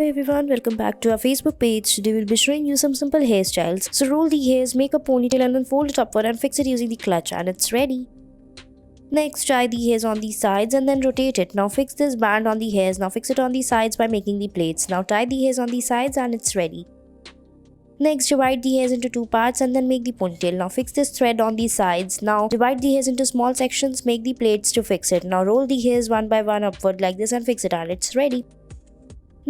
Hey everyone, welcome back to our Facebook page. Today we'll be showing you some simple hairstyles. So roll the hairs, make a ponytail and then fold it upward and fix it using the clutch and it's ready. Next, tie the hairs on the sides and then rotate it. Now fix this band on the hairs. Now fix it on the sides by making the plaits. Now tie the hairs on the sides and it's ready. Next, divide the hairs into two parts and then make the ponytail. Now fix this thread on the sides. Now divide the hairs into small sections, make the plaits to fix it. Now roll the hairs one by one upward like this and fix it and it's ready.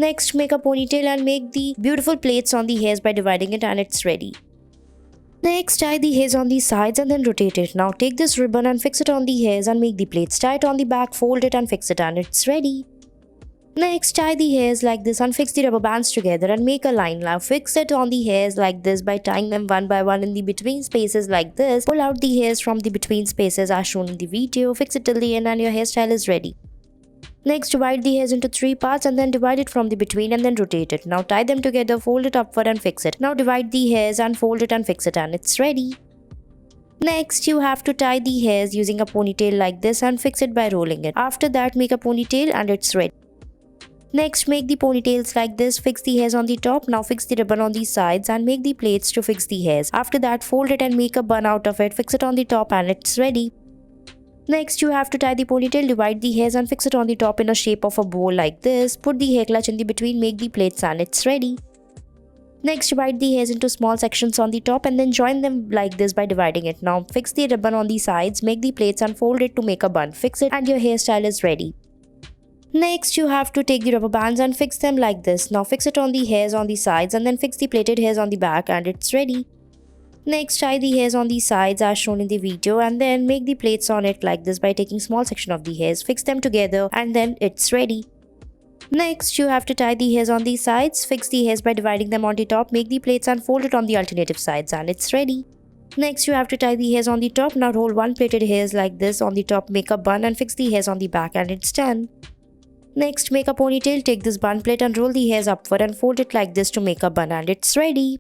Next, make a ponytail and make the beautiful plaits on the hairs by dividing it and it's ready. Next, tie the hairs on the sides and then rotate it. Now take this ribbon and fix it on the hairs and make the plaits. Tie it on the back, fold it and fix it and it's ready. Next, tie the hairs like this and fix the rubber bands together and make a line. Now fix it on the hairs like this by tying them one by one in the between spaces like this. Pull out the hairs from the between spaces as shown in the video. Fix it till the end and your hairstyle is ready. Next, divide the hairs into three parts and then divide it from the between and then rotate it. Now tie them together, fold it upward and fix it. Now divide the hairs and fold it and fix it and it's ready. Next, you have to tie the hairs using a ponytail like this and fix it by rolling it. After that, make a ponytail and it's ready. Next, make the ponytails like this, fix the hairs on the top. Now fix the ribbon on the sides and make the plaits to fix the hairs. After that, fold it and make a bun out of it, fix it on the top and it's ready. Next, you have to tie the ponytail, divide the hairs and fix it on the top in a shape of a bow like this. Put the hair clutch in the between, make the plaits and it's ready. Next, divide the hairs into small sections on the top and then join them like this by dividing it. Now fix the ribbon on the sides, make the plaits and fold it to make a bun. Fix it and your hairstyle is ready. Next, you have to take the rubber bands and fix them like this. Now fix it on the hairs on the sides and then fix the plaited hairs on the back and it's ready. Next, tie the hairs on the sides as shown in the video and then make the plaits on it like this by taking small section of the hairs, fix them together and then it's ready. Next, you have to tie the hairs on the sides, fix the hairs by dividing them on the top, make the plaits and fold it on the alternative sides and it's ready. Next, you have to tie the hairs on the top. Now roll one plaited hairs like this on the top, make a bun and fix the hairs on the back and it's done. Next, make a ponytail, take this bun plate and roll the hairs upward and fold it like this to make a bun and it's ready.